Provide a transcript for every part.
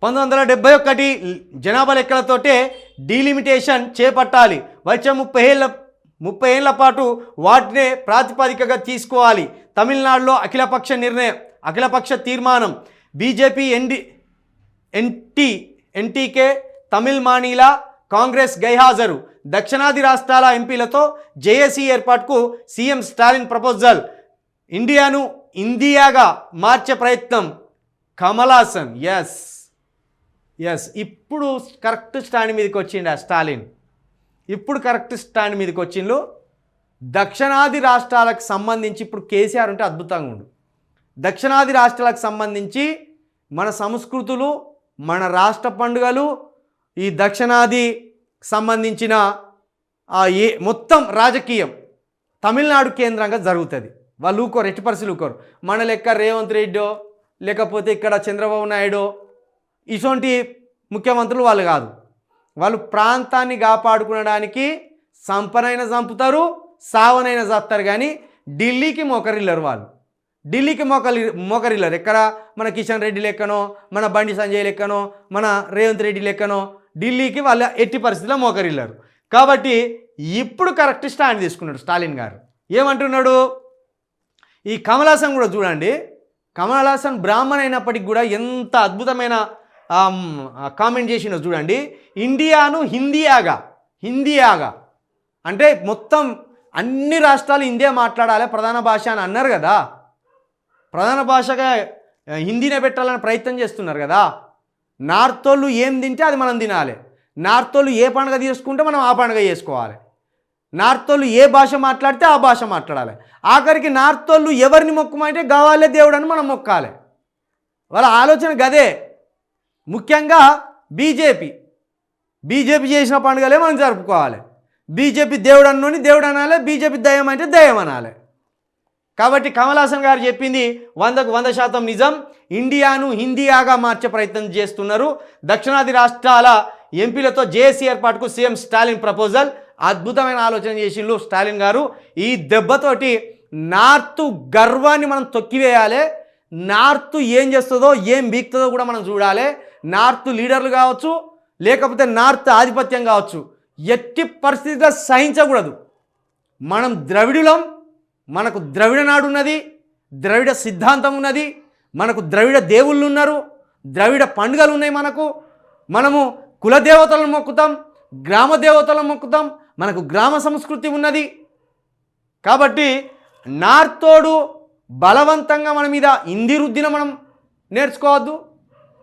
1971 జనాభా లెక్కలతోటే డీలిమిటేషన్ చేపట్టాలి. వచ్చే 30 ఏళ్ల పాటు వాటినే ప్రాతిపదికగా తీసుకోవాలి. తమిళనాడులో అఖిలపక్ష తీర్మానం. బీజేపీ ఎన్టీకే తమిళ్ మానిల కాంగ్రెస్ గైహాజరు. దక్షిణాది రాష్ట్రాల ఎంపీలతో జేఏసీ ఏర్పాటుకు సీఎం స్టాలిన్ ప్రపోజల్. ఇండియాను ఇండియాగా మార్చే ప్రయత్నం. కమలాసన్ ఎస్ ఇప్పుడు కరెక్ట్ స్టాండ్ మీదకి వచ్చిండు స్టాలిన్. ఇప్పుడు కరెక్ట్ స్టాండ్ మీదకి వచ్చిండు. దక్షిణాది రాష్ట్రాలకు సంబంధించి ఇప్పుడు కేసీఆర్ ఉంటే అద్భుతంగా ఉండు. దక్షిణాది రాష్ట్రాలకు సంబంధించి మన సంస్కృతులు, మన రాష్ట్ర పండుగలు, ఈ దక్షిణాది సంబంధించిన మొత్తం రాజకీయం తమిళనాడు కేంద్రంగా జరుగుతుంది. వాళ్ళు ఊకోరు, ఎట్టి పరిస్థితులు ఊకోరు. మన లెక్క రేవంత్ రెడ్డో లేకపోతే ఇక్కడ చంద్రబాబు నాయుడు ఇటువంటి ముఖ్యమంత్రులు వాళ్ళు కాదు. వాళ్ళు ప్రాంతాన్ని కాపాడుకునడానికి సంపనైనా చంపుతారు, సావనైనా చస్తారు. కానీ ఢిల్లీకి మోకరిల్లరు. వాళ్ళు ఢిల్లీకి మోకరిల్లరు. ఎక్కడ మన కిషన్ రెడ్డి లెక్కనో, మన బండి సంజయ్ లెక్కనో, మన రేవంత్ రెడ్డి లెక్కనో ఢిల్లీకి వాళ్ళ ఎట్టి పరిస్థితుల్లో మోకరిల్లరు. కాబట్టి ఇప్పుడు కరెక్ట్ స్టాండ్ తీసుకున్నాడు స్టాలిన్ గారు. ఏమంటున్నాడు? ఈ కమలాసన్ కూడా చూడండి. కమలాసన్ బ్రాహ్మణ అయినప్పటికి కూడా ఎంత అద్భుతమైన కామెంట్ చేసినో చూడండి. ఇండియాను హిందీయాగా అంటే మొత్తం అన్ని రాష్ట్రాలు హిందీ మాట్లాడాలి ప్రధాన భాష అని అన్నారు కదా. ప్రధాన భాషగా హిందీనే పెట్టాలని ప్రయత్నం చేస్తున్నారు కదా. నార్త్ వాళ్ళు ఏం తింటే అది మనం తినాలి. నార్త్ వాళ్ళు ఏ పండుగ చేసుకుంటే మనం ఆ పండుగ చేసుకోవాలి. నార్త్ వాళ్ళు ఏ భాష మాట్లాడితే ఆ భాష మాట్లాడాలి. ఆఖరికి నార్త్ వాళ్ళు ఎవరిని మొక్కమంటే గవాలే దేవుడు అని మనం మొక్కాలి. వాళ్ళ ఆలోచన గదే. ముఖ్యంగా బీజేపీ చేసిన పండుగలే మనం జరుపుకోవాలి. బీజేపీ దేవుడు అన్నోని దేవుడు అనాలి, బీజేపీ దయ్యం అంటే దయ్యం అనాలి. కాబట్టి కమలాసన్ గారు చెప్పింది 100% నిజం. ఇండియాను హిందీయాగా మార్చే ప్రయత్నం చేస్తున్నారు. దక్షిణాది రాష్ట్రాల ఎంపీలతో జేఏసీ ఏర్పాటుకు సీఎం స్టాలిన్ ప్రపోజల్. అద్భుతమైన ఆలోచన చేసిండు స్టాలిన్ గారు. ఈ దెబ్బతోటి నార్త్ గర్వాన్ని మనం తొక్కివేయాలి. నార్త్ ఏం చేస్తుందో ఏం బీక్తుందో కూడా మనం చూడాలి. నార్త్ లీడర్లు కావచ్చు, లేకపోతే నార్త్ ఆధిపత్యం కావచ్చు, ఎట్టి పరిస్థితిగా సహించకూడదు. మనం ద్రవిడులం, మనకు ద్రవిడ నాడు ఉన్నది, ద్రవిడ సిద్ధాంతం ఉన్నది, మనకు ద్రవిడ దేవుళ్ళు ఉన్నారు, ద్రవిడ పండుగలు ఉన్నాయి. మనము కులదేవతలను మొక్కుతాం, గ్రామ దేవతలను మొక్కుతాం, మనకు గ్రామ సంస్కృతి ఉన్నది. కాబట్టి నార్తోడు బలవంతంగా మన మీద హిందీ రుద్దిన మనం నేర్చుకోవద్దు.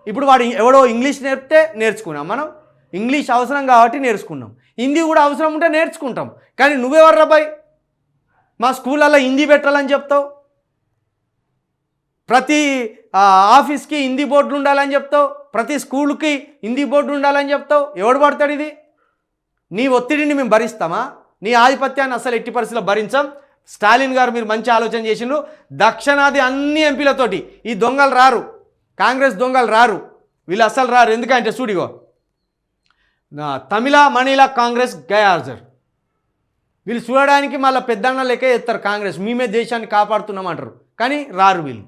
ఇప్పుడు వాడు ఎవడో ఇంగ్లీష్ నేర్పితే నేర్చుకున్నాం. మనం ఇంగ్లీష్ అవసరం కాబట్టి నేర్చుకున్నాం, హిందీ కూడా అవసరం ఉంటే నేర్చుకుంటాం. కానీ నువ్వెవర్రా బాయ్ మా స్కూళ్ళల్లో హిందీ పెట్టాలని చెప్తావు, ప్రతి ఆఫీస్కి హిందీ బోర్డులు ఉండాలని చెప్తావు, ప్రతి స్కూల్కి హిందీ బోర్డు ఉండాలని చెప్తావు. ఎవడు పడతాడు ఇది? నీ ఒత్తిడిని మేము భరిస్తామా? నీ ఆధిపత్యాన్ని అసలు ఎట్టి పరిస్థితుల్లో భరించాం. స్టాలిన్ గారు మీరు మంచి ఆలోచన చేసిండ్రు. దక్షిణాది అన్ని ఎంపీలతోటి ఈ దొంగలు రారు, కాంగ్రెస్ దొంగలు రారు, వీళ్ళు అసలు రారు. ఎందుకంటే చూడిగో తమిళ మనీల కాంగ్రెస్ గైహాజర్. వీళ్ళు చూడడానికి మళ్ళీ పెద్దన్న లెక్క ఎత్తారు. కాంగ్రెస్ మేమే దేశాన్ని కాపాడుతున్నామంటారు, కానీ రారు వీళ్ళు.